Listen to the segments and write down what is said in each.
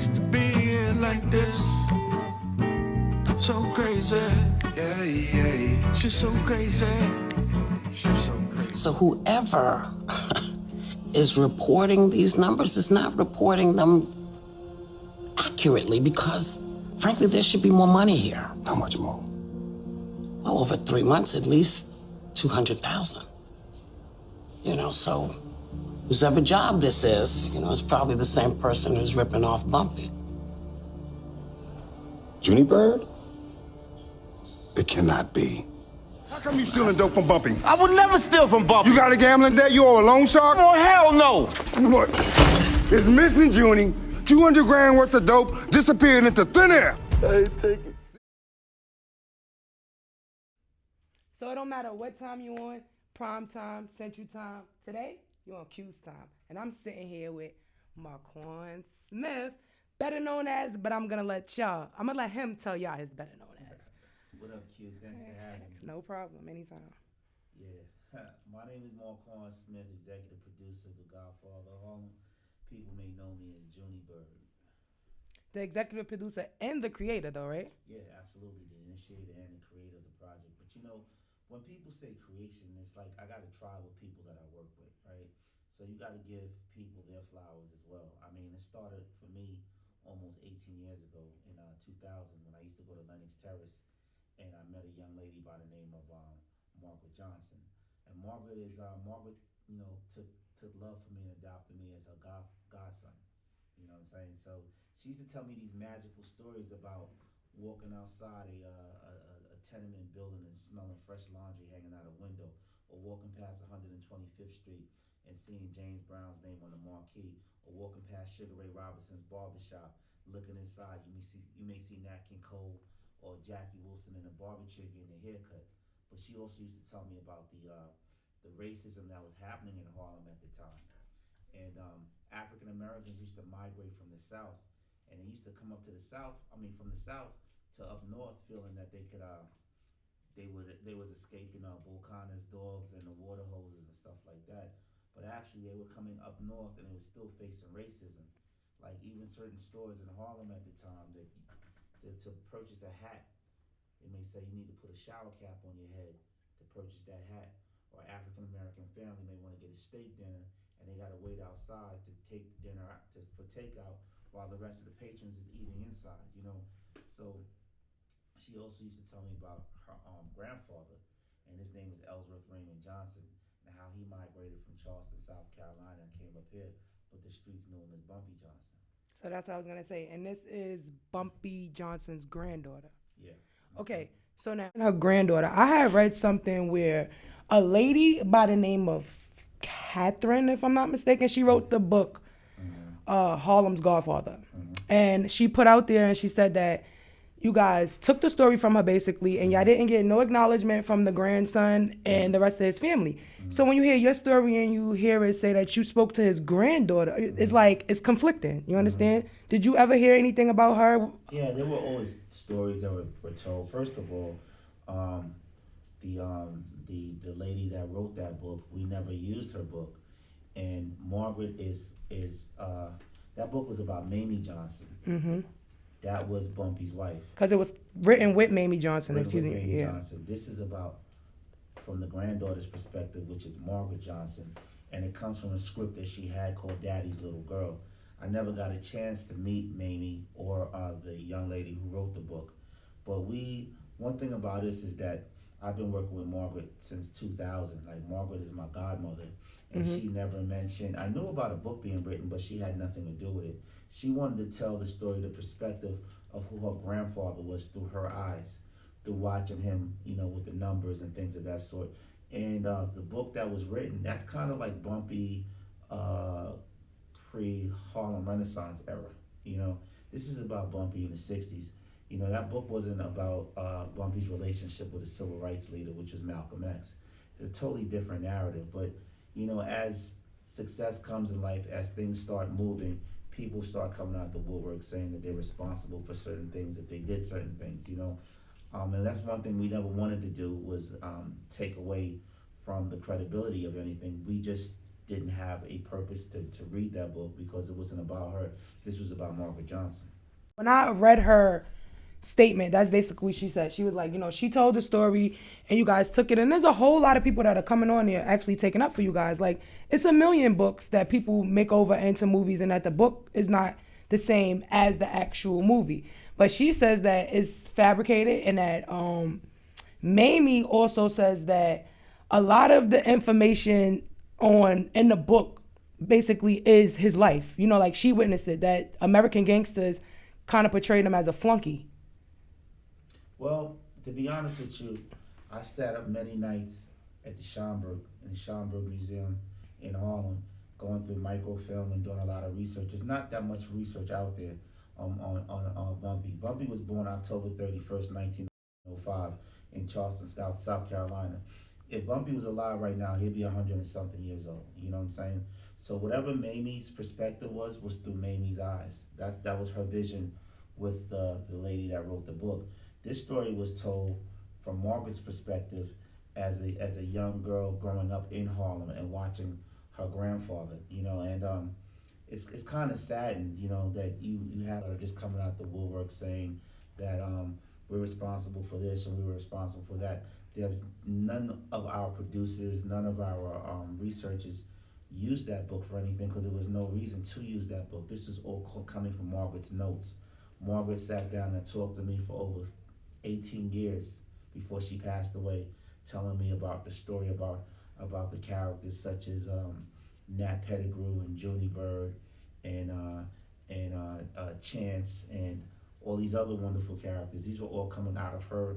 used to be here like this. So crazy, yeah. She's so crazy. She's so crazy. So whoever is reporting these numbers is not reporting them accurately because, frankly, there should be more money here. How much more? Well, over 3 months, at least 200,000. So whoever job this is, it's probably the same person who's ripping off Bumpy. Junie Byrd? It cannot be. How come you stealing dope from Bumpy? I would never steal from Bumpy. You got a gambling debt? You owe a loan shark? Oh, hell no. What? It's missing, Junie. 200 grand worth of dope disappeared into thin air. Hey, take it. So it don't matter what time you on, prime time, central time. Today, you're on Kews time. And I'm sitting here with Markuann Smith, better known as, but I'm going to let him tell y'all his better known as. What up, Q? Thanks for having me. No problem, anytime. Yeah. My name is Markuann Smith, Executive Producer of the Father of Harlem. People may know me as Junie Byrd. The executive producer and the creator, though, right? Yeah, absolutely. The initiator and the creator of the project. But when people say creation, it's like I got a tribe of people that I work with, right? So you got to give people their flowers as well. I mean, it started for me almost 18 years ago in 2000 when I used to go to Lenox Terrace, and I met a young lady by the name of Margaret Johnson. And Margaret took love for me and adopted me as her godson. You know what I'm saying? So she used to tell me these magical stories about walking outside a tenement building and smelling fresh laundry hanging out a window, or walking past 125th Street and seeing James Brown's name on the marquee, or walking past Sugar Ray Robinson's barbershop, looking inside, you may see Nat King Cole or Jackie Wilson in a barber chair getting a haircut. But she also used to tell me about the racism that was happening in Harlem at the time. And African Americans used to migrate from the South, and they used to come up to the South, from the South to up North, feeling that they could, they was escaping Bull Connor's dogs and the water hoses and stuff like that. But actually they were coming up North and they were still facing racism. Like even certain stores in Harlem at the time that to purchase a hat, they may say you need to put a shower cap on your head to purchase that hat. Or African American family may want to get a steak dinner and they got to wait outside to take the dinner for takeout while the rest of the patrons is eating inside, So she also used to tell me about her grandfather, and his name is Ellsworth Raymond Johnson, and how he migrated from Charleston, South Carolina, and came up here, but the streets knew him as Bumpy Johnson. So that's what I was going to say. And this is Bumpy Johnson's granddaughter. Yeah. Okay, so now her granddaughter, I had read something where a lady by the name of Catherine, if I'm not mistaken, she wrote the book Harlem's Godfather. And she put out there and she said that you guys took the story from her basically, and y'all didn't get no acknowledgement from the grandson and the rest of his family. So when you hear your story and you hear it say that you spoke to his granddaughter, it's like, it's conflicting. You understand? Did you ever hear anything about her? Yeah, there were always stories that were told. First of all, the lady that wrote that book, we never used her book. And Margaret is that book was about Mamie Johnson. Mm-hmm. That was Bumpy's wife. Because it was written with Mamie Johnson. Johnson. This is about from the granddaughter's perspective, which is Margaret Johnson, and it comes from a script that she had called Daddy's Little Girl. I never got a chance to meet Mamie or the young lady who wrote the book, but one thing about this is that I've been working with Margaret since 2000. Like, Margaret is my godmother, and she never mentioned, I knew about a book being written, but she had nothing to do with it. She wanted to tell the story, the perspective of who her grandfather was through her eyes, through watching him, with the numbers and things of that sort. And the book that was written, that's kind of like Bumpy pre-Harlem Renaissance era. This is about Bumpy in the 60s. That book wasn't about Bumpy's relationship with a civil rights leader, which was Malcolm X. It's a totally different narrative. But, as success comes in life, as things start moving, people start coming out the woodwork saying that they're responsible for certain things, that they did certain things, and that's one thing we never wanted to do was take away from the credibility of anything. We just didn't have a purpose to read that book because it wasn't about her. This was about Margaret Johnson. When I read her statement, that's basically what she said. She was like, she told the story and you guys took it. And there's a whole lot of people that are coming on here actually taking up for you guys. Like, it's a million books that people make over into movies and that the book is not the same as the actual movie. But she says that it's fabricated and that Mamie also says that a lot of the information in the book basically is his life. Like she witnessed it, that American Gangsters kind of portrayed him as a flunky. Well, to be honest with you, I sat up many nights at the Schomburg Museum in Harlem, going through microfilm and doing a lot of research. There's not that much research out there on Bumpy. Bumpy was born October 31st, 1905 in Charleston, South Carolina. If Bumpy was alive right now, he'd be 100 and something years old. You know what I'm saying? So whatever Mamie's perspective was through Mamie's eyes. That was her vision with the lady that wrote the book. This story was told from Margaret's perspective as a young girl growing up in Harlem and watching her grandfather, and it's kind of saddened, that you have her just coming out the woodwork saying that we're responsible for this and we were responsible for that. There's none of our producers, none of our researchers used that book for anything because there was no reason to use that book. This is all coming from Margaret's notes. Margaret sat down and talked to me for over 18 years before she passed away, telling me about the story about the characters such as Nat Pettigrew and Junie Byrd and Chance and all these other wonderful characters. These were all coming out of her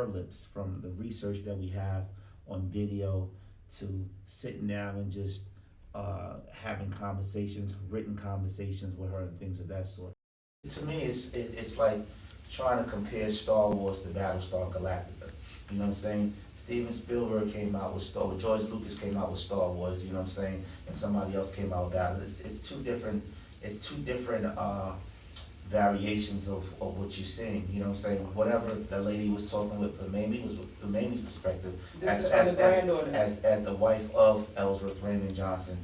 lips from the research that we have on video to sitting down and just having conversations, written conversations with her and things of that sort. To me, it's like trying to compare Star Wars to Battlestar Galactica. You know what I'm saying? Steven Spielberg came out with George Lucas came out with Star Wars, you know what I'm saying? And somebody else came out with Battle. It's two different variations of what you're seeing, you know what I'm saying? Whatever the lady was talking with Mamie was the Mamie's perspective as the wife of Ellsworth Raymond Johnson,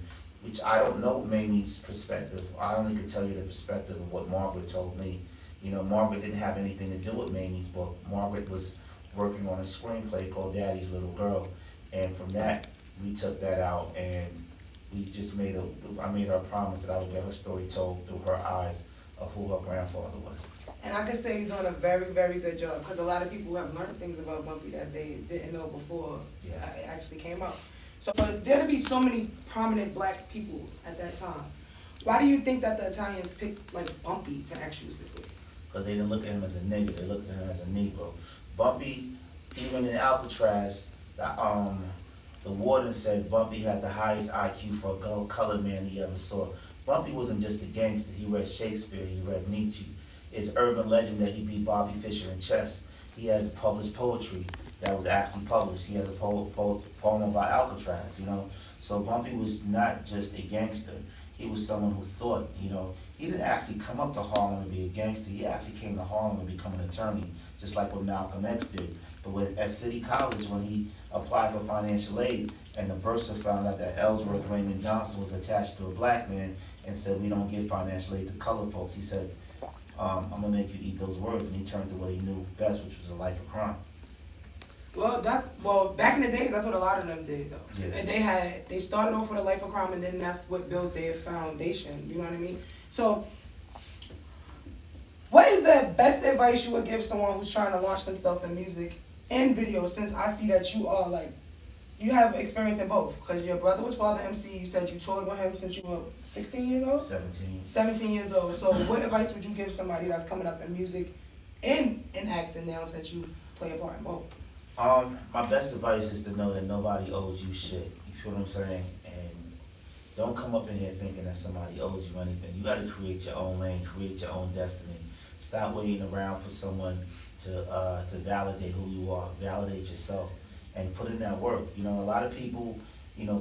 which I don't know Mamie's perspective. I only could tell you the perspective of what Margaret told me. Margaret didn't have anything to do with Mamie's book. Margaret was working on a screenplay called Daddy's Little Girl, and from that, we took that out and we just I made her a promise that I would get her story told through her eyes of who her grandfather was. And I can say you're doing a very, very good job because a lot of people have learned things about Bumpy that they didn't know before it actually came out. So for there to be so many prominent black people at that time, why do you think that the Italians picked like Bumpy to actually stick with? Because they didn't look at him as a nigger, they looked at him as a Negro. Bumpy, even in Alcatraz, the warden said Bumpy had the highest IQ for a colored man he ever saw. Bumpy wasn't just a gangster, he read Shakespeare, he read Nietzsche. It's urban legend that he beat Bobby Fischer in chess. He has published poetry that was actually published. He has a poem about Alcatraz, So Bumpy was not just a gangster, he was someone who thought, He didn't actually come up to Harlem to be a gangster, he actually came to Harlem to become an attorney, just like what Malcolm X did. But at City College, when he applied for financial aid, and the bursar found out that Ellsworth Raymond Johnson was attached to a black man and said, we don't give financial aid to colored folks, he said, I'm gonna make you eat those words, and he turned to what he knew best, which was a life of crime. Well, back in the days, that's what a lot of them did, though. Yeah. And they started off with a life of crime, and then that's what built their foundation. You know what I mean? So, what is the best advice you would give someone who's trying to launch themselves in music and video? Since I see that you have experience in both, because your brother was Father MC. You said you toured with him since you were 16 years old. 17 years old. So, what advice would you give somebody that's coming up in music and in acting now, since you play a part in both? My best advice is to know that nobody owes you shit. You feel what I'm saying? And don't come up in here thinking that somebody owes you anything. You got to create your own lane, create your own destiny. Stop waiting around for someone to validate who you are. Validate yourself and put in that work. A lot of people,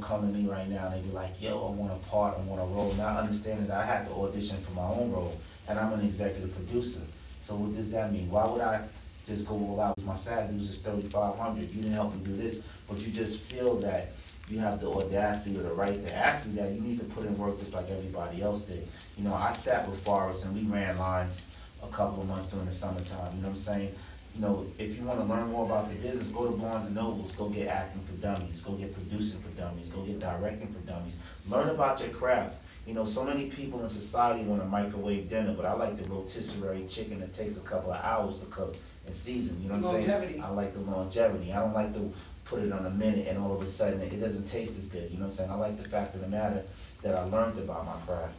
come to me right now and they be like, yo, I want a part, I want a role. Not understanding that I had to audition for my own role, and I'm an executive producer. So what does that mean? Why would I just go all out with my salary? It was just $3,500. You didn't help me do this, but you just feel that you have the audacity or the right to ask me that, you need to put in work just like everybody else did. You know, I sat with Forrest and we ran lines a couple of months during the summertime, you know what I'm saying? You know, if you want to learn more about the business, go to Barnes and Nobles, go get acting for dummies, go get producing for dummies, go get directing for dummies. Learn about your craft. You know, so many people in society want a microwave dinner, but I like the rotisserie chicken that takes a couple of hours to cook and season, you know what I'm saying? Longevity. I like the longevity. I don't like to put it on a minute and all of a sudden it doesn't taste as good, you know what I'm saying? I like the fact of the matter that I learned about my craft.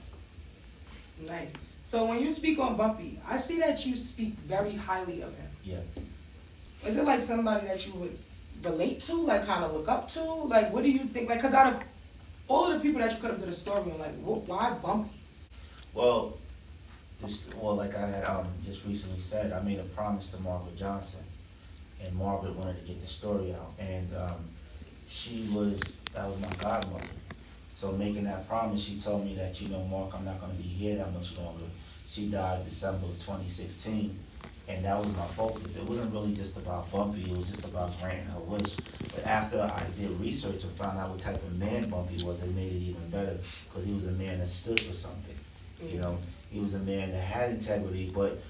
Nice. So when you speak on Bumpy, I see that you speak very highly of him. Yeah. Is it like somebody that you would relate to, like kind of look up to? Like, what do you think? Like, because out of all of the people that you could have did a story on, like, why Bumpy? Well, like I had just recently said, I made a promise to Margaret Johnson, and Margaret wanted to get the story out, and that was my godmother. So making that promise, she told me that, you know, Mark, I'm not going to be here that much longer. She died December of 2016, and that was my focus. It wasn't really just about Bumpy, it was just about granting her wish. But after I did research and found out what type of man Bumpy was, it made it even better, because he was a man that stood for something. You know, he was a man that had integrity, but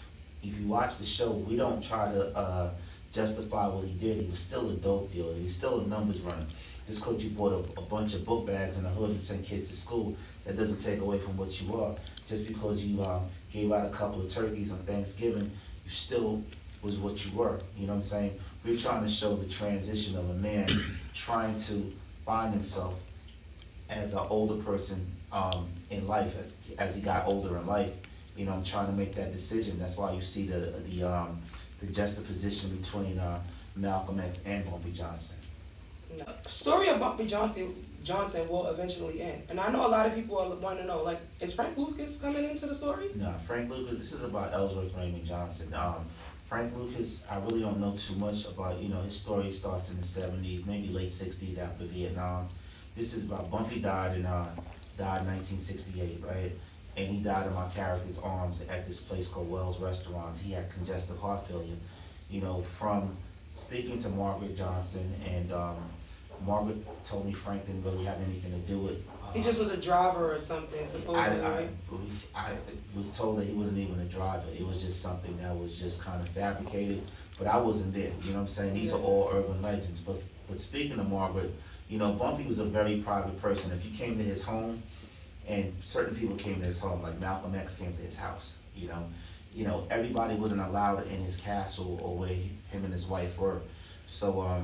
if you watch the show, we don't try to justify what he did. He was still a dope dealer, he was still a numbers runner. Just because you bought a bunch of book bags in the hood and sent kids to school, that doesn't take away from what you are. Just because you gave out a couple of turkeys on Thanksgiving, you still was what you were, you know what I'm saying? We're trying to show the transition of a man trying to find himself as an older person in life, as he got older in life, you know, I'm trying to make that decision. That's why you see the juxtaposition between Malcolm X and Bumpy Johnson. Story of Bumpy Johnson will eventually end, and I know a lot of people want to know, like, is Frank Lucas coming into the story? No, Frank Lucas. This is about Ellsworth Raymond Johnson. Frank Lucas, I really don't know too much about. You know, his story starts in the '70s, maybe late '60s after Vietnam. This is about Bumpy died in 1968, right? And he died in my character's arms at this place called Wells Restaurant. He had congestive heart failure. You know, from speaking to Margaret Johnson, and Margaret told me Frank didn't really have anything to do with. He just was a driver or something, supposedly. I was told that he wasn't even a driver. It was just something that was just kind of fabricated. But I wasn't there. You know what I'm saying? These are all urban legends. But speaking of Margaret, you know, Bumpy was a very private person. If you came to his home, and certain people came to his home, like Malcolm X came to his house. You know, everybody wasn't allowed in his castle or where him and his wife were. So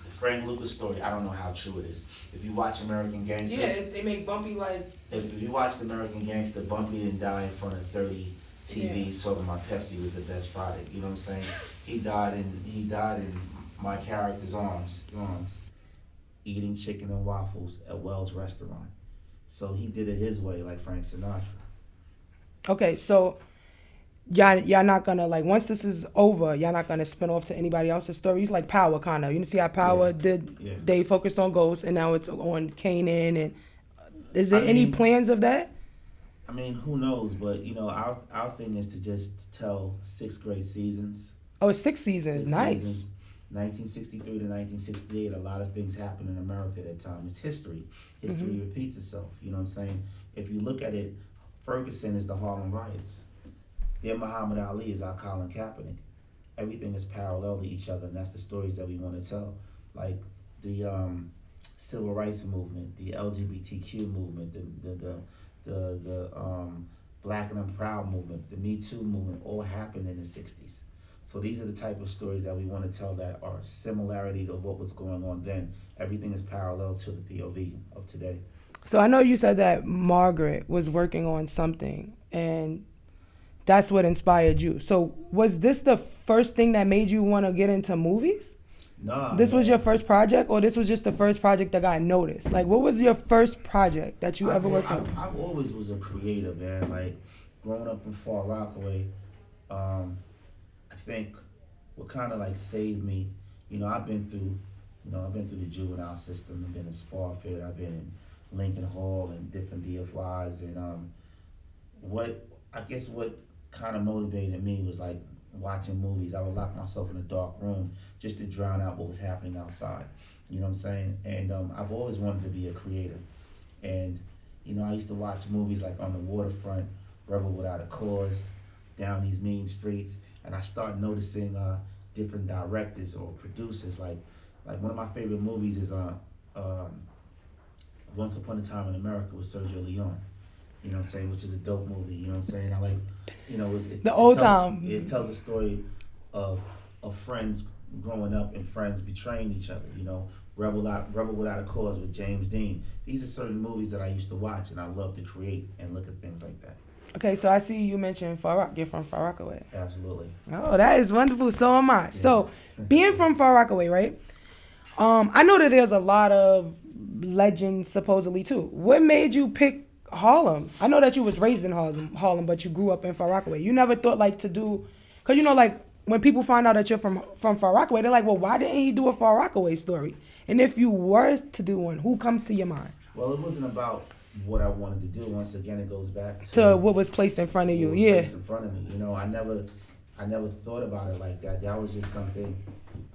the Frank Lucas story, I don't know how true it is. If you watch American Gangster, Yeah, they make Bumpy like. If you watch the American Gangster, Bumpy didn't die in front of 30 TVs talking about Pepsi was the best product. You know what I'm saying? He died in my character's arms, eating chicken and waffles at Wells Restaurant. So he did it his way, like Frank Sinatra. Okay, so y'all not gonna, like, once this is over, y'all not gonna spin off to anybody else's stories, like Power, kind of. You see how Power did? Yeah. They focused on Ghost, and now it's on Kanan. And is there any plans of that? I mean, who knows? But you know, our thing is to just tell 6 great seasons. Oh, it's 6 seasons. Nice. Seasons. 1963 to 1968, a lot of things happened in America at that time. It's history. History repeats itself. You know what I'm saying? If you look at it, Ferguson is the Harlem Riots. Their Muhammad Ali is our Colin Kaepernick. Everything is parallel to each other, and that's the stories that we want to tell. Like the civil rights movement, the LGBTQ movement, the Black and I'm Proud movement, the Me Too movement, all happened in the 60s. So these are the type of stories that we want to tell that are similarity to what was going on then. Everything is parallel to the POV of today. So I know you said that Margaret was working on something, and that's what inspired you. So was this the first thing that made you want to get into movies? No. This was your first project, or this was just the first project that got noticed? Like, what was your first project that you ever worked on? I always was a creative, man. Like, growing up in Far Rockaway, I think what kind of like saved me, you know, I've been through the juvenile system. I've been in Sparford, I've been in Lincoln Hall and different DFYs, and what kind of motivated me was like watching movies. I would lock myself in a dark room just to drown out what was happening outside. You know what I'm saying? And I've always wanted to be a creator. And, you know, I used to watch movies like On the Waterfront, Rebel Without a Cause, Down These Mean Streets, and I started noticing different directors or producers. Like one of my favorite movies is Once Upon a Time in America with Sergio Leone. You know what I'm saying? Which is a dope movie. You know what I'm saying? I like, you know, the old time. It tells a story of friends growing up and friends betraying each other. You know, Rebel Without a Cause with James Dean. These are certain movies that I used to watch and I love to create and look at things like that. Okay, so I see you mentioned Far Rock. You're from Far Rockaway. Absolutely. Oh, that is wonderful. So am I. Yeah. So, being from Far Rockaway, right? I know that there's a lot of legends supposedly too. What made you pick Harlem? I know that you was raised in Harlem, but you grew up in Far Rockaway. You never thought like to do, cause you know like when people find out that you're from Far Rockaway, they're like, well, why didn't he do a Far Rockaway story? And if you were to do one, who comes to your mind? Well, it wasn't about what I wanted to do. Once again, it goes back to what was placed in front of you. Yeah. Placed in front of me. You know, I never thought about it like that. That was just something.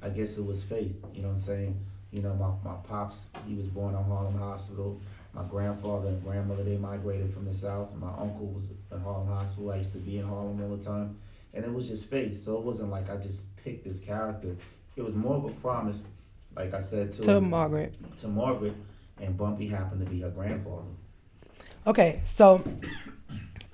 I guess it was faith. You know what I'm saying? You know, my pops, he was born in Harlem Hospital. My grandfather and grandmother, they migrated from the South. My uncle was in Harlem Hospital. I used to be in Harlem all the time. And it was just faith. So it wasn't like I just picked this character. It was more of a promise, like I said, to Margaret. To Margaret, and Bumpy happened to be her grandfather. Okay, so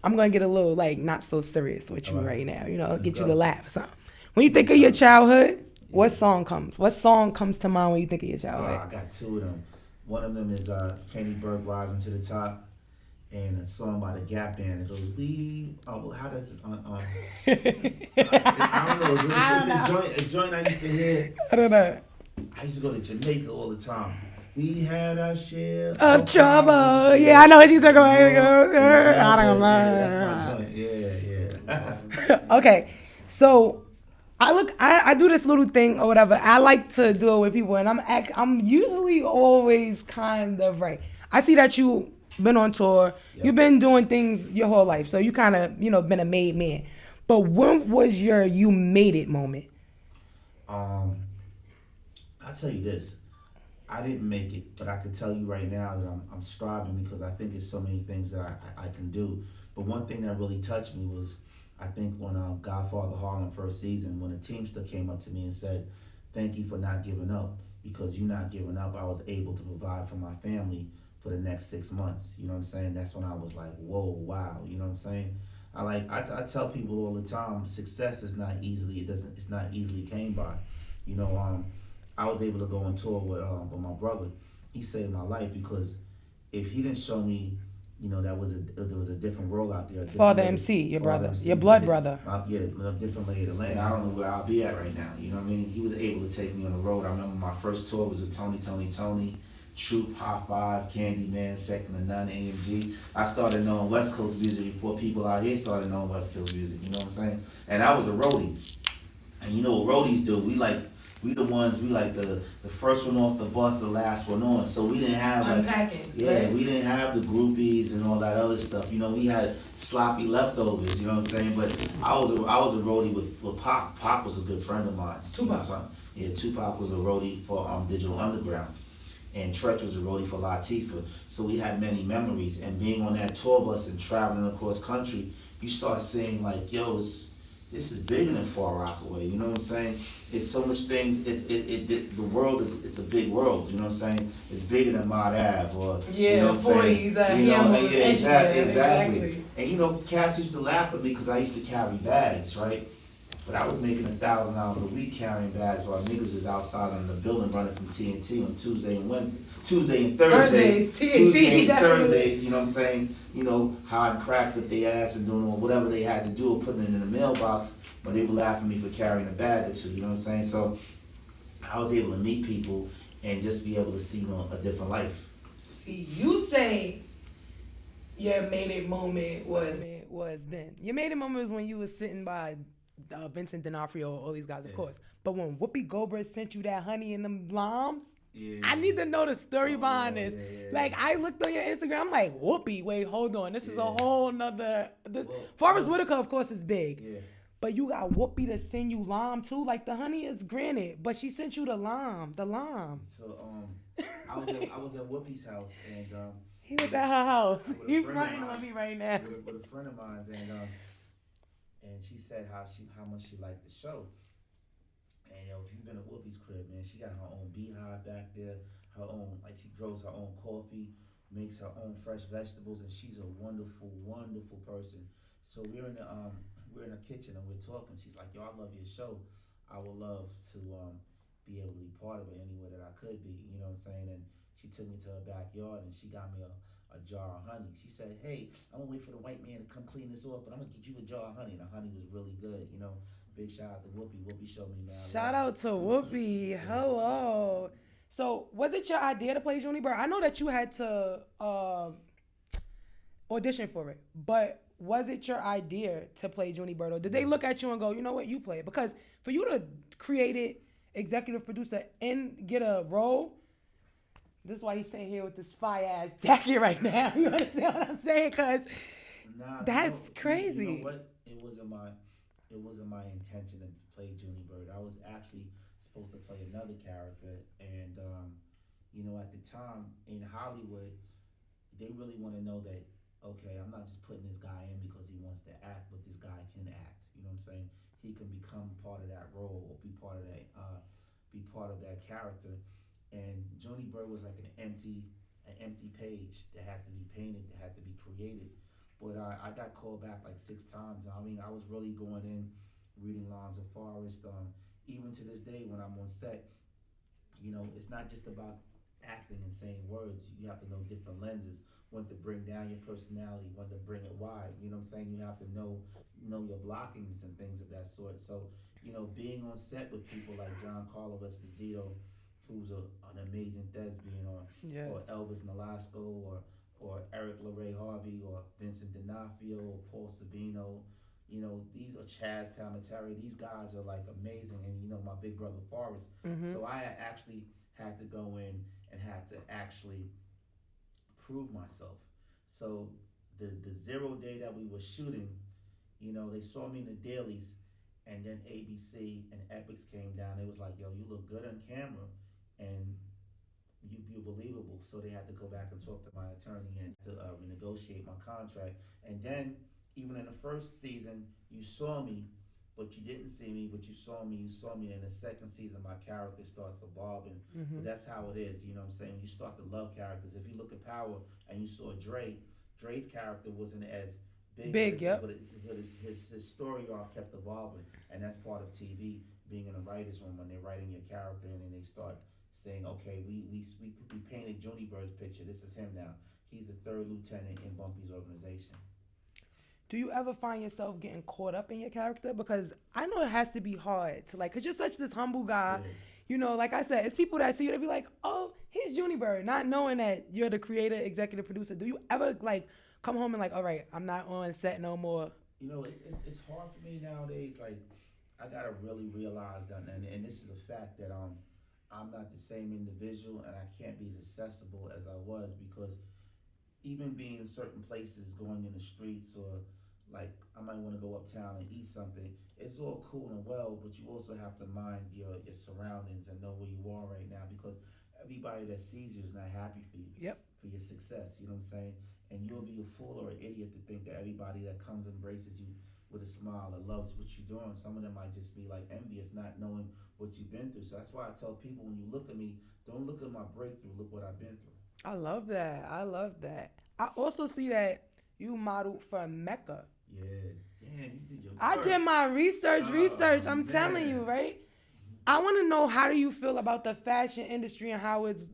I'm going to get a little, like, not so serious with you right now. You know, get you to laugh or something. When you think of your childhood, what song comes? What song comes to mind when you think of your childhood? I got two of them. One of them is Junie Byrd, Rising to the Top, and a song by the Gap Band. It goes, how does it, I don't know. It's a joint I used to hear. I don't know. I used to go to Jamaica all the time. We had our share of trouble. Yeah, I know what you're talking about. I don't know. Okay, so I do this little thing or whatever. I like to do it with people, and I'm usually always kind of right. I see that you been on tour. Yep. You've been doing things your whole life, so you kind of been a made man. But when was your you made it moment? I'll tell you this. I didn't make it, but I can tell you right now that I'm striving because I think it's so many things that I can do. But one thing that really touched me was, I think when Godfather Harlem first season, when a Teamster came up to me and said, thank you for not giving up, because you not giving up, I was able to provide for my family for the next 6 months. You know what I'm saying? That's when I was like, whoa, wow. You know what I'm saying? I tell people all the time, success is not easily, it's not easily came by. You know, I was able to go on tour with my brother. He saved my life because if he didn't show me, there was a different world out there. Father MC, your brother, MC, your blood brother. A different lay of the land. I don't know where I'll be at right now. You know what I mean? He was able to take me on the road. I remember my first tour was with Tony, Troop, High Five, Candyman, Second to None, AMG. I started knowing West Coast music before people out here started knowing West Coast music. You know what I'm saying? And I was a roadie. And you know what roadies do? We like the first one off the bus, the last one on. So we didn't have unpacking. Right? We didn't have the groupies and all that other stuff. We had sloppy leftovers. You know what I'm saying? But I was a roadie with Pop. Pop was a good friend of mine. Tupac. Tupac was a roadie for Digital Underground, and Tretch was a roadie for Latifah. So we had many memories. And being on that tour bus and traveling across country, you start seeing like, yo, this is bigger than Far Rockaway, you know what I'm saying? It's so much things. The world it's a big world, you know what I'm saying? It's bigger than Mott Ave or 40s, exactly. And cats used to laugh at me because I used to carry bags, right? But I was making $1,000 a week carrying bags while niggas was outside in the building running from TNT on Tuesday and Thursdays, you know what I'm saying? Hiding cracks up their ass and doing whatever they had to do or putting it in the mailbox, but they were laughing at me for carrying a bag or two, you know what I'm saying? So I was able to meet people and just be able to see a different life. You say your made it moment was then. Your made it moment was when you was sitting by Vincent D'Onofrio, all these guys, of course. But when Whoopi Goldberg sent you that honey and them limes, I need to know the story behind this. Like, I looked on your Instagram, I'm like, Whoopi, wait, hold on. This is a whole nother... Forrest Whitaker, of course, is big. but you got Whoopi to send you lime too. Like the honey is granted, but she sent you the lime. So I was at Whoopi's house and he was at her house. with a He friend of fronting mine- on me right now. with a friend of mine and she said how much she liked the show. And if you've been to Whoopi's crib, man, she got her own beehive back there, her own, like she grows her own coffee, makes her own fresh vegetables, and she's a wonderful, wonderful person. So we're in the kitchen and we're talking. She's like, "Yo, I love your show. I would love to be able to be part of it any way that I could be." You know what I'm saying? And she took me to her backyard and she got me a jar of honey. She said, "Hey, I'm gonna wait for the white man to come clean this off, but I'm gonna get you a jar of honey." And the honey was really good, you know. Big shout out to Whoopi. Whoopi showed me, man. Shout out to Whoopi. Hello. So, was it your idea to play Junie Byrd? I know that you had to audition for it, but was it your idea to play Junie Byrd, or did they look at you and go, "You know what, you play it"? Because for you to create it, executive producer, and get a role, this is why he's sitting here with this fire ass jacket right now. You understand what I'm saying? Because that's crazy. You know what? It wasn't my intention to play Junie Byrd. I was actually supposed to play another character, and at the time in Hollywood, they really want to know that, okay, I'm not just putting this guy in because he wants to act, but this guy can act. You know what I'm saying? He can become part of that role or be part of that character. And Junie Byrd was like an empty page that had to be painted, that had to be created. But I got called back like 6 times. I mean, I was really going in, reading lines of Forrest. Even to this day, when I'm on set, it's not just about acting and saying words. You have to know different lenses, when to bring down your personality, when to bring it wide. You know what I'm saying? You have to know your blockings and things of that sort. So, being on set with people like Giancarlo Esposito, who's an amazing thespian, or Elvis Nolasco, or Eric LaRae Harvey, or Vincent D'Onofrio, or Paul Sabino. These are Chaz Palminteri. These guys are like amazing, and my big brother Forrest. Mm-hmm. So I actually had to go in and had to actually prove myself. So the 0 day that we were shooting, they saw me in the dailies, and then ABC and Epix came down. They was like, "Yo, you look good on camera, and you're believable." So they had to go back and talk to my attorney and to renegotiate my contract. And then, even in the first season, you saw me, but you didn't see me, but you saw me. In the second season, my character starts evolving. Mm-hmm. But that's how it is, you know what I'm saying? You start to love characters. If you look at Power and you saw Dre's character wasn't as big, yep. But his story arc kept evolving. And that's part of TV, being in a writer's room when they're writing your character and then they start saying, okay, we painted Junie Byrd's picture. This is him now. He's the 3rd lieutenant in Bumpy's organization. Do you ever find yourself getting caught up in your character? Because I know it has to be hard to because you're such this humble guy. Yeah. Like I said, it's people that see you, they be like, "Oh, he's Junie Byrd," not knowing that you're the creator, executive producer. Do you ever come home and all right, I'm not on set no more? It's hard for me nowadays. Like, I gotta really realize that, and this is a fact that I'm not the same individual, and I can't be as accessible as I was, because even being in certain places, going in the streets, or I might want to go uptown and eat something, it's all cool and well, but you also have to mind your surroundings and know where you are right now, because everybody that sees you is not happy for you. Yep. For your success, you know what I'm saying? And you'll be a fool or an idiot to think that everybody that comes and embraces you with a smile, that loves what you're doing, some of them might just be envious, not knowing what you've been through. So that's why I tell people, when you look at me, don't look at my breakthrough, look what I've been through. I love that. I also see that you modeled for Mecca. Yeah, damn, you did your work. I did my research. I'm telling you, right? I want to know, how do you feel about the fashion industry and how it's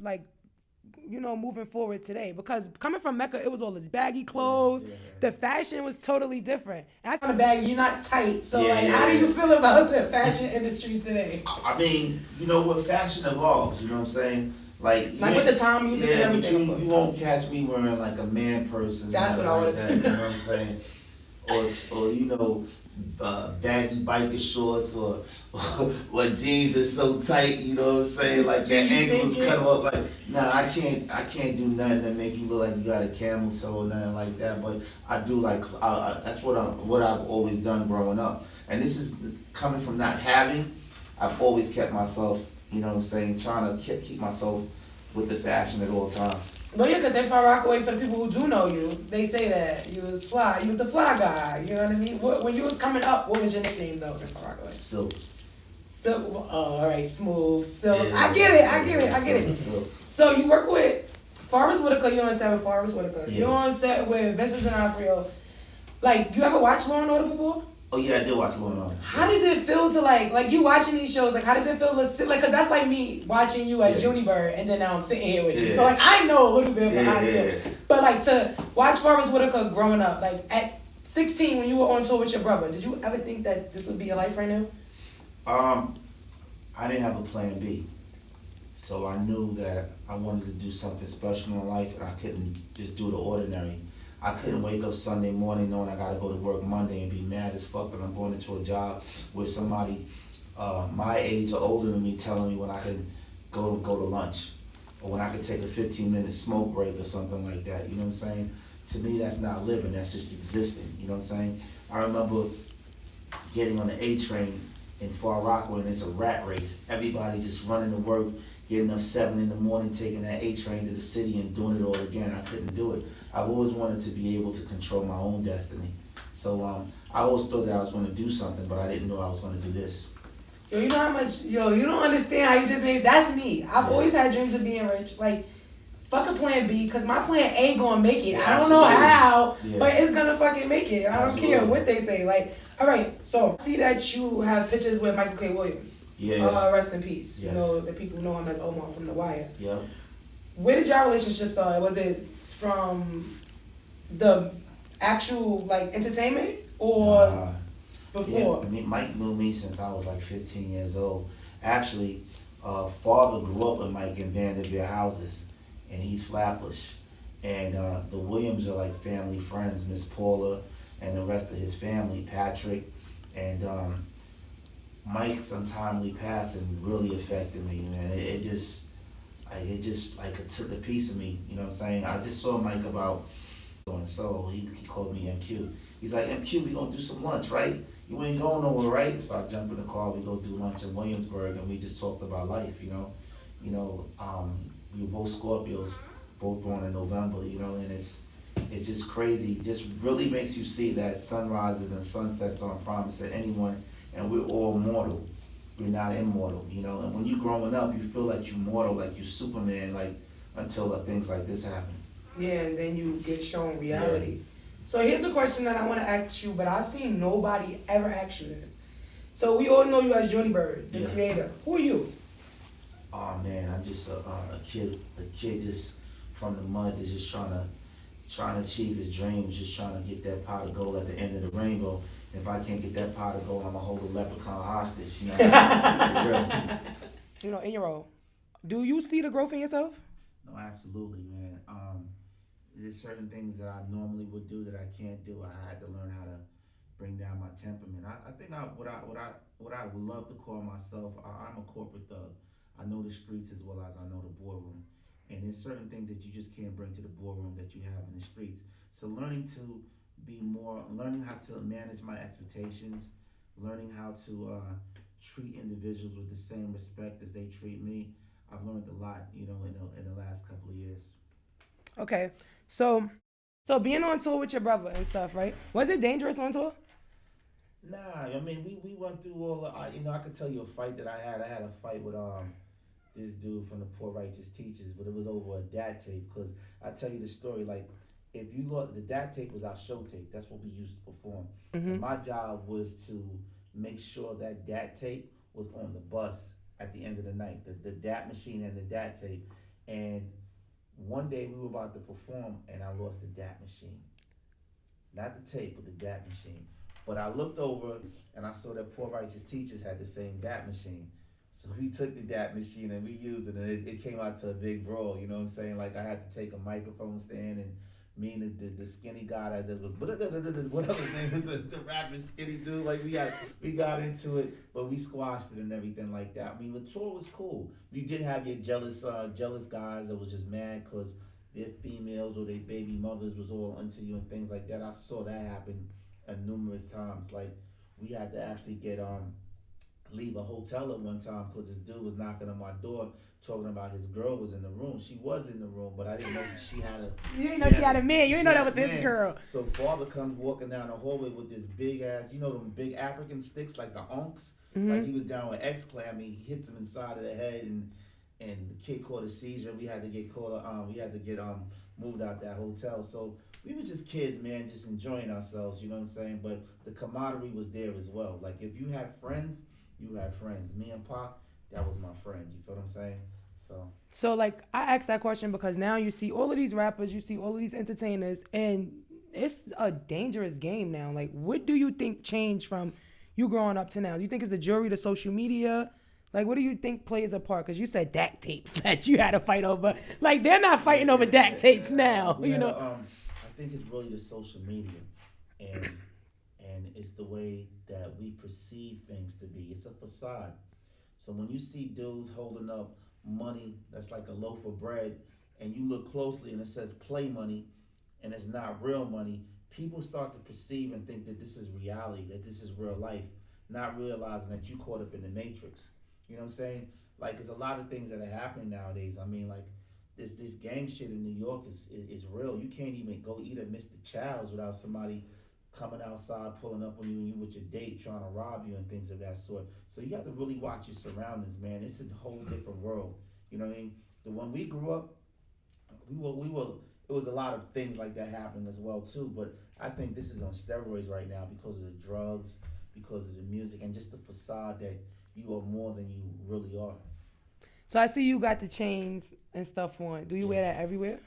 moving forward today? Because coming from Mecca, it was all this baggy clothes. Yeah. The fashion was totally different. That's not baggy, you're not tight. So how do you feel about the fashion industry today? I mean, what fashion evolves, you know what I'm saying? With the time music and everything. You won't catch me wearing a man person. That's what I would have said. You know what I'm saying? or you know, baggy biker shorts, or jeans that's so tight, you know what I'm saying? Like your ankles cut off. Like, nah, I can't do nothing that make you look like you got a camel toe or nothing like that. But I do like, that's what I've always done growing up. And this is coming from not having. I've always kept myself, you know what I'm saying, trying to keep myself with the fashion at all times. No, yeah, because if I rock away for the people who do know you, they say that you was fly. You was the fly guy. You know what I mean? When you was coming up, what was your nickname though? If I rock away. Silk. Silk. Oh, all right, smooth. Silk. Yeah, I get it. Silk. So you work with Forrest Whitaker. You on set with Forrest Whitaker. Yeah. You on set with Vincent D'Onofrio. Like, you ever watched Law and Order before? Oh yeah, I did watch Law and Order. How does it feel to like you watching these shows? Like, how does it feel to sit like? Cause that's like me watching you as Junie Byrd, and then now I'm sitting here with you. So like, I know a little bit about how you feel. But like to watch Forrest Whitaker growing up, like at 16 when you were on tour with your brother, did you ever think that this would be your life right now? I didn't have a plan B, so I knew that I wanted to do something special in life, and I couldn't just do the ordinary. I couldn't wake up Sunday morning knowing I gotta go to work Monday and be mad as fuck that I'm going into a job with somebody my age or older than me telling me when I can go to lunch, or when I could take a 15-minute smoke break or something like that. You know what I'm saying? To me, that's not living. That's just existing. You know what I'm saying? I remember getting on the A train in Far Rockaway, and it's a rat race. Everybody just running to work, getting up 7 in the morning, taking that A train to the city and doing it all again. I couldn't do it. I've always wanted to be able to control my own destiny. So I always thought that I was going to do something, but I didn't know I was going to do this. Yo, you know how much, you don't understand how you just made, that's me. I've always had dreams of being rich. Like, fuck a plan B, because my plan A gonna make it. I don't know how, but it's gonna fucking make it. I don't care what they say. Like, all right, so I see that you have pictures with Michael K. Williams. Yeah. Rest in peace. Yes. You know, the people know him as Omar from The Wire. Yep. Where did your relationship start? Was it from the actual, like, entertainment, or before? Yeah, Mike knew me since I was like 15 years old. Actually, father grew up with Mike in Vanderveer houses, and he's Flatbush. And the Williams are like family friends, Miss Paula and the rest of his family, Patrick. And Mike's untimely passing really affected me, man. It just like it took a piece of me, you know what I'm saying? I just saw Mike about doing so. He called me MQ. He's like, MQ, we gonna do some lunch, right? You ain't going nowhere, right? So I jump in the car, we go do lunch in Williamsburg, and we just talked about life, you know. We were both Scorpios, both born in November, you know, and it's just crazy. It just really makes you see that sunrises and sunsets aren't promised to anyone, and we're all mortal. We're not immortal, you know. And when you're growing up, you feel like you're mortal, like you're Superman, like until things like this happen. Yeah, and then you get shown reality. Yeah. So here's a question that I want to ask you, but I've seen nobody ever ask you this. So we all know you as Junie Byrd, the creator. Who are you? Oh man, I'm just a kid just from the mud that's just trying to achieve his dreams, just trying to get that pot of gold at the end of the rainbow. If I can't get that pot of gold, I'm gonna hold a leprechaun hostage, you know. You know, in your role, do you see the growth in yourself? No, absolutely, man. There's certain things that I normally would do that I can't do. I had to learn how to bring down my temperament. I think what I love to call myself, I'm a corporate thug. I know the streets as well as I know the boardroom. And there's certain things that you just can't bring to the boardroom that you have in the streets. So learning how to manage my expectations, learning how to treat individuals with the same respect as they treat me. I've learned a lot, you know, in the last couple of years. Okay, so being on tour with your brother and stuff, right? Was it dangerous on tour? Nah, I mean we went through all. You know, I could tell you a fight that I had. I had a fight with this dude from the Poor Righteous Teachers, but it was over a DAT tape. Because I tell you the story, like if you look, the DAT tape was our show tape. That's what we used to perform. Mm-hmm. And my job was to make sure that DAT tape was on the bus at the end of the night. The DAT machine and the DAT tape. And one day we were about to perform, and I lost the DAT machine. Not the tape, but the DAT machine. But I looked over, and I saw that Poor Righteous Teachers had the same DAT machine. So we took the DAT machine, and we used it, and it came out to a big brawl, you know what I'm saying? Like, I had to take a microphone stand and Me and the skinny guy that was whatever his name is, the rapping skinny dude. Like we got into it, but we squashed it and everything like that. I mean, the tour was cool. You did have your jealous guys that was just mad because their females or their baby mothers was all into you and things like that. I saw that happen numerous times. Like we had to actually get leave a hotel at one time because this dude was knocking on my door talking about his girl was in the room. She was in the room, but I didn't know she had a. You didn't know she had a man. You didn't know that was his girl. So father comes walking down the hallway with this big ass, you know, them big African sticks like the onks. Mm-hmm. Like he was down with X-Clam. He hits him inside of the head, and the kid caught a seizure. We had to get moved out that hotel. So we were just kids, man, just enjoying ourselves. You know what I'm saying? But the camaraderie was there as well. Like if you had friends, you had friends. Me and Pac, that was my friend. You feel what I'm saying? So like I asked that question because now you see all of these rappers, you see all of these entertainers, and it's a dangerous game now. Like, what do you think changed from you growing up to now? Do you think it's the jury, the social media? Like, what do you think plays a part? Because you said DAC tapes that you had to fight over. Like, they're not fighting over DAC tapes now, you know? I think it's really the social media, and it's the way that we perceive things to be. It's a facade. So when you see dudes holding up money that's like a loaf of bread, and you look closely and it says play money, and it's not real money, people start to perceive and think that this is reality, that this is real life, not realizing that you caught up in the matrix. You know what I'm saying? Like, there's a lot of things that are happening nowadays. I mean, like, this gang shit in New York is real. You can't even go eat at Mr. Chow's without somebody coming outside, pulling up on you, and you with your date, trying to rob you and things of that sort. So you have to really watch your surroundings, man. It's a whole different world. You know what I mean? When we grew up, we were. It was a lot of things like that happening as well too. But I think this is on steroids right now because of the drugs, because of the music, and just the facade that you are more than you really are. So I see you got the chains and stuff on. Do you wear that everywhere?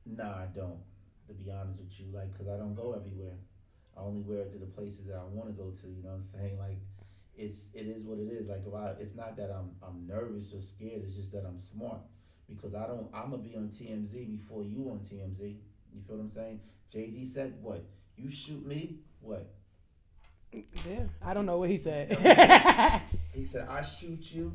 Nah, I don't. To be honest with you, like, cause I don't go everywhere. I only wear it to the places that I want to go to. You know what I'm saying? Like, it is what it is. Like, it's not that I'm nervous or scared. It's just that I'm smart because I'm gonna be on TMZ before you on TMZ. You feel what I'm saying? Jay-Z said what? You shoot me, what? Yeah, I don't know what he said. He said, I shoot you,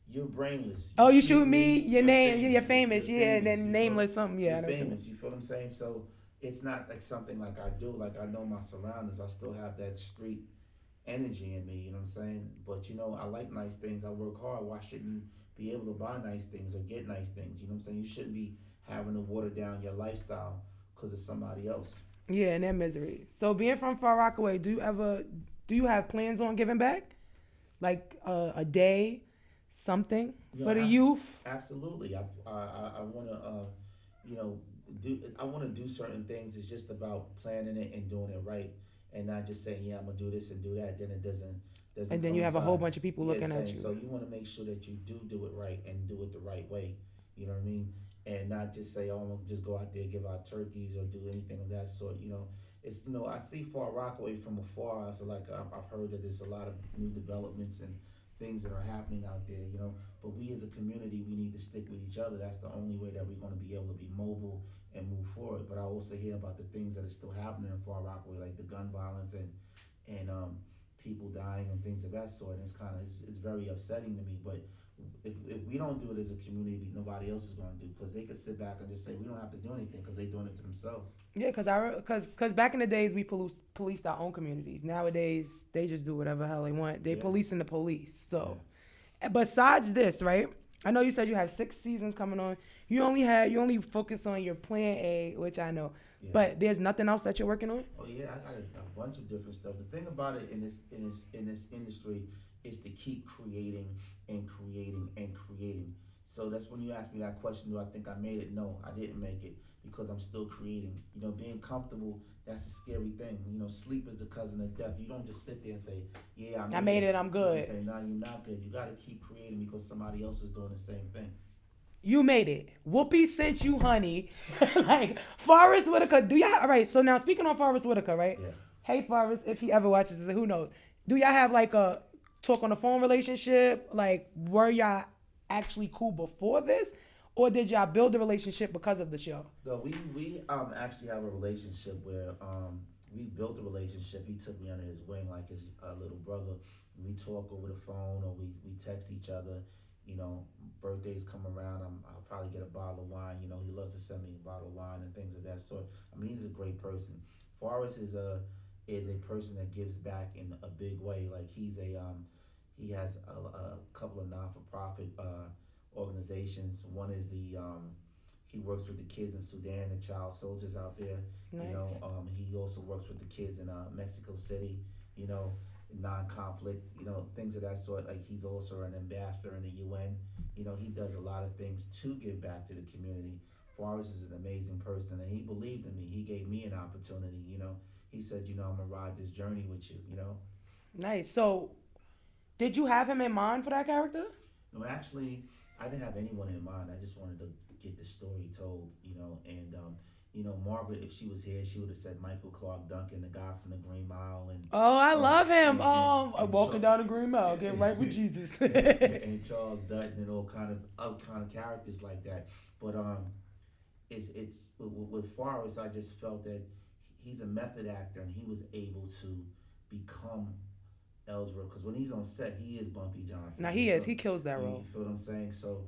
you're brainless. You shoot me, you're famous. Yeah, and then nameless something. Yeah, you're famous. You feel what I'm saying? So it's not like something like I do. Like, I know my surroundings. I still have that street energy in me. You know what I'm saying? But, you know, I like nice things. I work hard. Why shouldn't you be able to buy nice things or get nice things? You know what I'm saying? You shouldn't be having to water down your lifestyle because of somebody else. Yeah, and their misery. So being from Far Rockaway, do you have plans on giving back? Like a day, something for the youth? Absolutely. I want to, I want to do certain things. It's just about planning it and doing it right, and not just saying, yeah, I'm gonna do this and do that. Then it doesn't. And then you have a whole bunch of people looking at you. So you want to make sure that you do it right and do it the right way. You know what I mean? And not just say, oh, I'm gonna just go out there, give out turkeys or do anything of that sort. You know, it's, you know, I see Far Rockaway from afar. So like I've heard that there's a lot of new developments and things that are happening out there. You know, but we as a community, we need to stick with each other. That's the only way that we're going to be able to be mobile and move forward. But I also hear about the things that are still happening in Far Rockaway, like the gun violence and people dying and things of that sort. And it's very upsetting to me. But if we don't do it as a community, nobody else is going to do, because they could sit back and just say we don't have to do anything because they're doing it to themselves. Yeah, because back in the days we policed our own communities. Nowadays they just do whatever hell they want. They policing the police. So, besides this, right? I know you said you have 6 seasons coming on. You only focus on your Plan A, which I know. Yeah. But there's nothing else that you're working on? Oh yeah, I got a bunch of different stuff. The thing about it in this industry is to keep creating and creating and creating. So that's when you ask me that question, do I think I made it? No, I didn't make it, because I'm still creating. You know, being comfortable, that's a scary thing. You know, sleep is the cousin of death. You don't just sit there and say, yeah, I made it, I'm good. You say, no, you're not good. You got to keep creating because somebody else is doing the same thing. You made it. Whoopi sent you honey. Like, Forrest Whitaker, all right, so now speaking on Forrest Whitaker, right? Yeah. Hey, Forrest, if he ever watches this, who knows? Do y'all have like a talk on the phone relationship? Like, were y'all actually cool before this? or did y'all build a relationship because of the show? No, we actually have a relationship where we built a relationship. He took me under his wing like his little brother. We talk over the phone or we text each other. You know, birthdays come around. I'll probably get a bottle of wine. You know, he loves to send me a bottle of wine and things of that sort. I mean, he's a great person. Forrest is a person that gives back in a big way. Like he has a couple of non-for-profit organizations. One is he works with the kids in Sudan, the child soldiers out there. Nice. You know, he also works with the kids in Mexico City. You know, non-conflict. You know, things of that sort. Like he's also an ambassador in the UN. You know, he does a lot of things to give back to the community. Forrest is an amazing person, and he believed in me. He gave me an opportunity. You know, he said, you know, I'm gonna ride this journey with you. You know. Nice. So, did you have him in mind for that character? No, actually, I didn't have anyone in mind. I just wanted to get the story told, you know. And you know, Margaret, if she was here, she would have said Michael Clark Duncan, the guy from the Green Mile, and Oh, I love him. and Walking down the Green Mile, getting right with Jesus. and Charles Dutton and all kind of characters like that. But it's with Forrest, I just felt that he's a method actor and he was able to become Ellsworth, because when he's on set, he is Bumpy Johnson. Now he is. He kills that role. You feel what I'm saying? So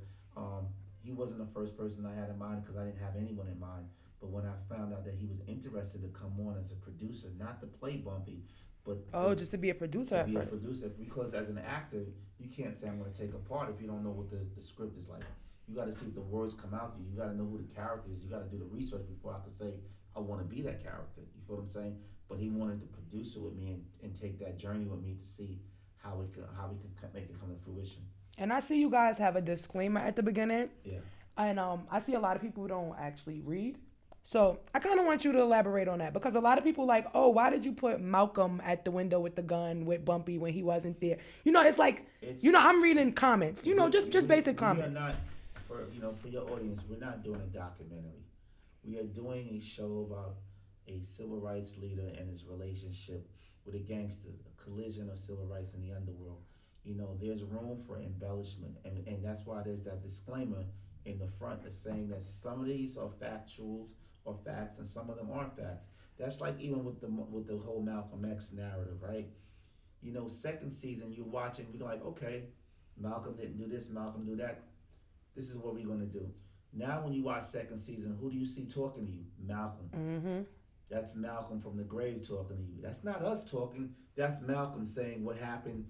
he wasn't the first person I had in mind because I didn't have anyone in mind. But when I found out that he was interested to come on as a producer, not to play Bumpy, but just to be a producer at first. Because as an actor, you can't say I'm going to take a part if you don't know what the script is like. You got to see if the words come out to you. You got to know who the character is. You got to do the research before I could say I want to be that character. You feel what I'm saying? But he wanted to produce it with me and take that journey with me to see how we could make it come to fruition. And I see you guys have a disclaimer at the beginning. Yeah. And I see a lot of people who don't actually read. So I kind of want you to elaborate on that, because a lot of people like, oh, why did you put Malcolm at the window with the gun with Bumpy when he wasn't there? You know, it's like, you know, I'm reading comments. You know, just basic comments. We are not, for your audience, we're not doing a documentary. We are doing a show about a civil rights leader and his relationship with a gangster, a collision of civil rights in the underworld. You know, there's room for embellishment, and that's why there's that disclaimer in the front that's saying that some of these are factual or facts and some of them aren't facts. That's like even with the whole Malcolm X narrative, right? You know, second season you're watching, you're like, okay, Malcolm didn't do this, Malcolm do that. This is what we're gonna do. Now when you watch second season, who do you see talking to you? Malcolm. Mm-hmm. That's Malcolm from the grave talking to you. That's not us talking. That's Malcolm saying what happened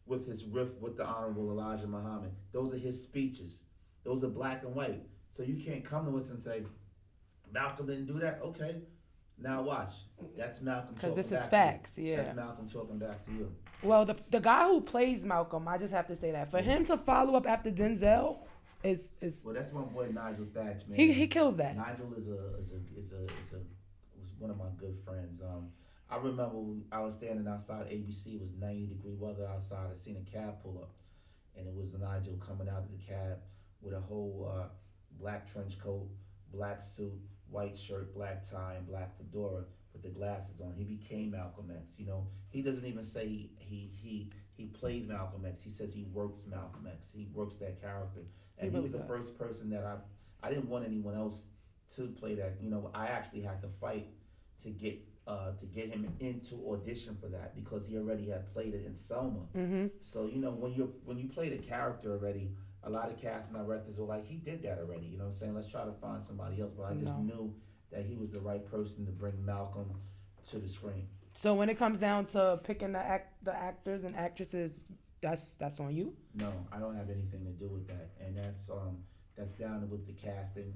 with his riff with the Honorable Elijah Muhammad. Those are his speeches. Those are black and white. So you can't come to us and say, Malcolm didn't do that. Okay, now watch. That's Malcolm talking back to you. Because this is facts, yeah. That's Malcolm talking back to you. Well, the guy who plays Malcolm, I just have to say that, for him to follow up after Denzel is well, that's my boy Nigel Thatch, man. He kills that. Nigel was one of my good friends. I remember I was standing outside ABC. It was 90-degree weather outside. I seen a cab pull up, and it was Nigel coming out of the cab with a whole black trench coat, black suit, white shirt, black tie, and black fedora with the glasses on. He became Malcolm X. You know, he doesn't even say he plays Malcolm X. He says he works Malcolm X. He works that character, and he was the first person that I didn't want anyone else to play that. You know, I actually had to fight to get him into audition for that because he already had played it in Selma. Mm-hmm. So you know when you play the character already, a lot of casting directors were like, he did that already. You know what I'm saying? Let's try to find somebody else. But I just knew that he was the right person to bring Malcolm to the screen. So when it comes down to picking the actors and actresses, that's on you? No, I don't have anything to do with that, and that's down with the casting,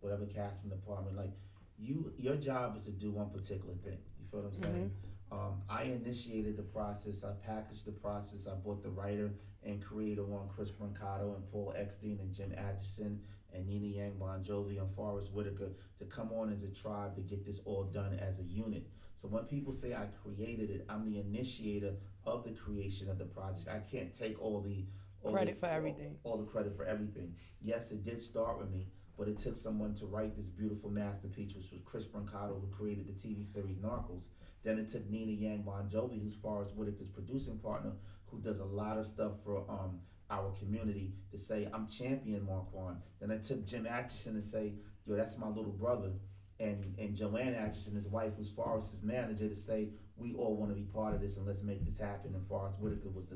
whatever casting department. Like your job is to do one particular thing. You feel what I'm saying? I initiated the process. I packaged the process. I brought the writer and creator on Chris Brancato and Paul Eckstein and Jim Atchison and Nina Yang Bon Jovi and Forrest Whitaker to come on as a tribe to get this all done as a unit. So when people say I created it, I'm the initiator of the creation of the project. I can't take all the credit for everything. Yes, it did start with me, but it took someone to write this beautiful masterpiece, which was Chris Brancato, who created the TV series Narcos. Then it took Nina Yang Bon Jovi, who's Forrest Whitaker's producing partner, who does a lot of stuff for our community, to say, I'm champion Markuann. Then it took Jim Atchison to say, yo, that's my little brother. And Joanne Atchison, his wife, who's Forrest's manager, to say, we all want to be part of this and let's make this happen. And Forrest Whitaker was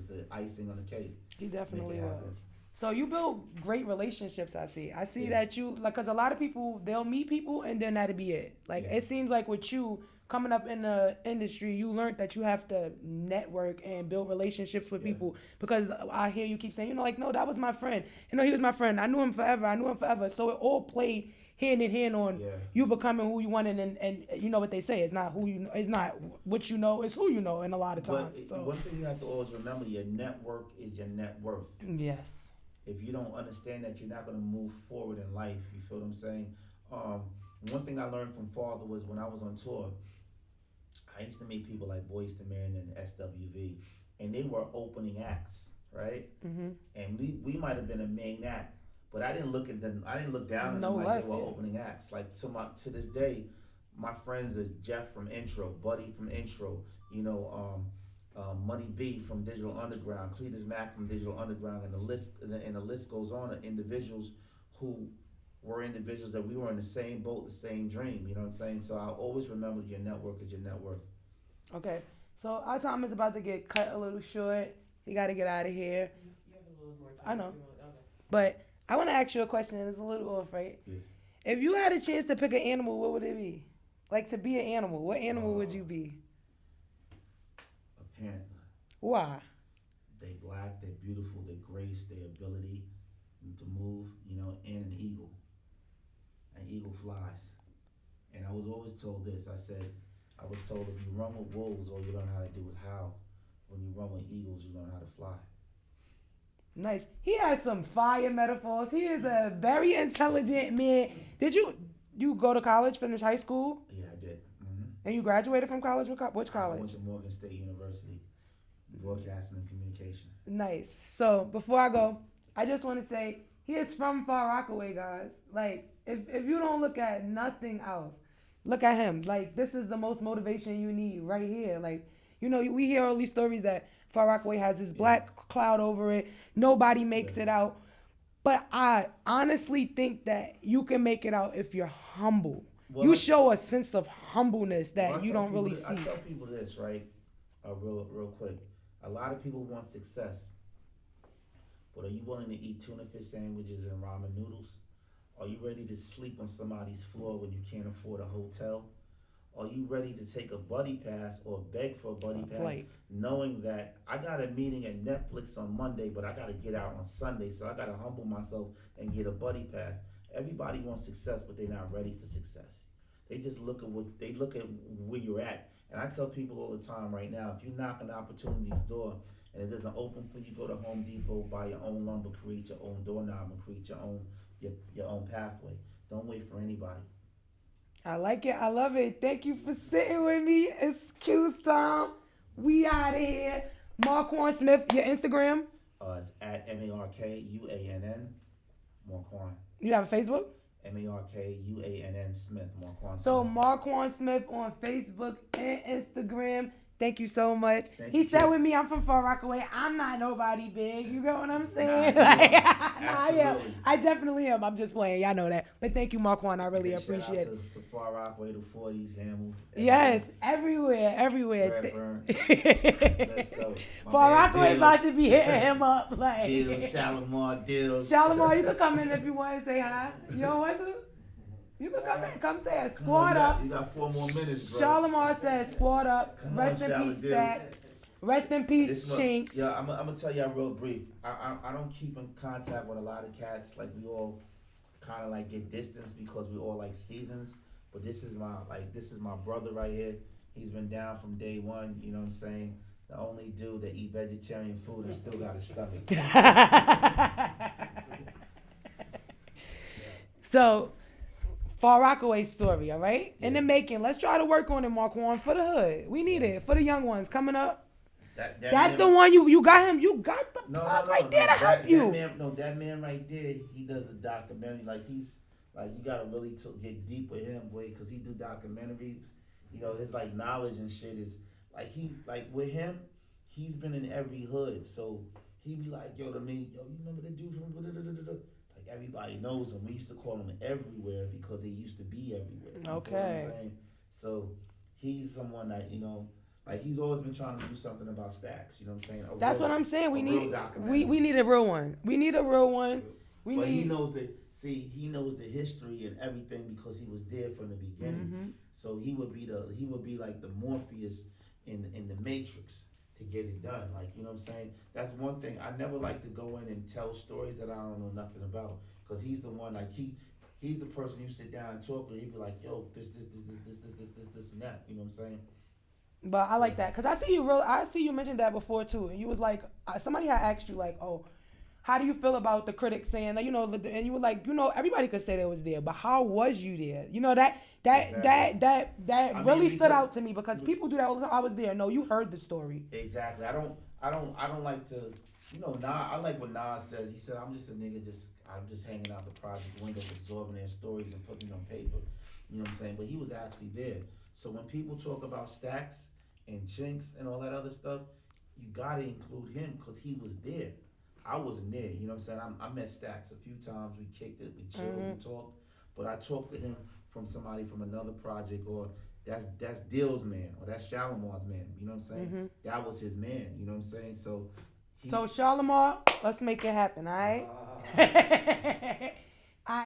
the icing on the cake. He definitely was. So you build great relationships. I see that you, like, because a lot of people, they'll meet people and then that'll be it. Like, it seems like with you coming up in the industry, you learned that you have to network and build relationships with people, because I hear you keep saying, like, no, that was my friend. He was my friend. I knew him forever. So it all played hand in hand on you becoming who you want, and you know what they say, it's not it's not what you know, it's who you know in a lot of times. But one thing you have to always remember, your network is your net worth. Yes. If you don't understand that, you're not going to move forward in life. You feel what I'm saying? One thing I learned from Father was when I was on tour, I used to meet people like Boyz II Men and SWV, and they were opening acts, right? Mm-hmm. And we might have been a main act, but I didn't look at them. I didn't look down at them like they were opening acts. Like to this day, my friends are Jeff from Intro, Buddy from Intro, Money B from Digital Underground, Cletus Mack from Digital Underground, and the list goes on of individuals who were individuals that we were in the same boat, the same dream. You know what I'm saying? So I always remember your network is your net worth. Okay, so our time is about to get cut a little short. You got to get out of here. You have a little more time. I know, okay. But I want to ask you a question. It's a little off, right? Yeah. If you had a chance to pick an animal, what would it be? Like, to be an animal, what animal would you be? A panther. Why? They black, they're beautiful, they grace, their ability to move, and an eagle. An eagle flies. And I was always told this. I was told if you run with wolves, all you learn how to do is howl. When you run with eagles, you learn how to fly. Nice. He has some fire metaphors. He is a very intelligent man. Did you go to college, finish high school? Yeah, I did. Mm-hmm. And you graduated from college? Which college? I went to Morgan State University, Broadcasting and Communication. Nice. So before I go, I just want to say he is from Far Rockaway, guys. Like, if you don't look at nothing else, look at him. Like, this is the most motivation you need right here. Like, we hear all these stories that Far Rockaway has this black cloud over it. Nobody makes it out. But I honestly think that you can make it out if you're humble. Well, you show a sense of humbleness that you don't really see. I tell people this, right? Real quick. A lot of people want success. But are you willing to eat tuna fish sandwiches and ramen noodles? Are you ready to sleep on somebody's floor when you can't afford a hotel? Are you ready to take a buddy pass or beg for a buddy pass, knowing that I got a meeting at Netflix on Monday, but I got to get out on Sunday, so I got to humble myself and get a buddy pass? Everybody wants success, but they're not ready for success. They just look at where you're at. And I tell people all the time right now, if you knock on the opportunity's door and it doesn't open for you, go to Home Depot, buy your own lumber, create your own doorknob, and create your own pathway. Don't wait for anybody. I like it. I love it. Thank you for sitting with me. It's Kews time. We out of here. Markuann Smith, your Instagram? It's at MARKUANN, Markuann. You have a Facebook? MARKUANN Smith, Markuann Smith. So Markuann Smith on Facebook and Instagram. Thank you so much. He said with me, I'm from Far Rockaway. I'm not nobody big. You get what I'm saying? I definitely am. I'm just playing. Y'all know that. But thank you, Markuann. I really appreciate it. To Far Rockaway, to 40s, Hamels. Yes, everywhere. Let's go. Far Rockaway about to be hitting him up. Deals, Shalimar. Shalimar, you can come in if you want to say hi. You don't want to? You can come in. Come say it. Squad up. You got 4 more minutes, bro. Shalimar says, squad up. Rest in peace, Stack. Rest in peace, Chinks. Yeah, I'm going to tell y'all real brief. I don't keep in contact with a lot of cats. Like, we all kind of like get distance because we all like seasons. But this is my brother right here. He's been down from day one. You know what I'm saying? The only dude that eat vegetarian food and still got a stomach. So, Far Rockaway story, all right? Yeah. In the making. Let's try to work on it, Markuann, for the hood. We need it. For the young ones coming up. That's the one you got him. You got the plug right there to help you. That man right there, he does the documentary. Like, you got to really get deep with him, boy, because he do documentaries. You know, his like knowledge and shit is like with him, he's been in every hood. So he be like, yo, to me, yo, you remember the dude from like everybody knows him. We used to call him everywhere because he used to be everywhere. You feel what I'm Okay. saying? So he's someone that, you know, like he's always been trying to do something about Stacks. You know what I'm saying? That's what I'm saying. We need a real one. We need a real one. He knows he knows the history and everything because he was there from the beginning. Mm-hmm. So he would be like the Morpheus in the Matrix to get it done. Like, you know what I'm saying? That's one thing. I never like to go in and tell stories that I don't know nothing about because he's the one like he's the person you sit down and talk with. He'd be like, yo, this and that. You know what I'm saying? But I like that because I see you mentioned that before too, and you was like, somebody had asked you like, oh, how do you feel about the critics saying that, you know, and you were like, you know, everybody could say they was there, but how was you there? You know, that really stood out to me because people do that all the time. I was there. No, you heard the story. Exactly. I don't like to, you know, I like what Nas says. He said, I'm just a nigga, I'm just hanging out the project windows, absorbing their stories and putting them on paper. You know what I'm saying? But he was actually there. So when people talk about Stacks and Chinks and all that other stuff, you gotta include him because he was there. I wasn't there, you know what I'm saying? I met Stacks a few times. We kicked it, we chilled, we talked. But I talked to him from somebody from another project, or that's Dill's man, or that's Shalimar's man. You know what I'm saying? That was his man. You know what I'm saying? So Shalimar, let's make it happen, all right?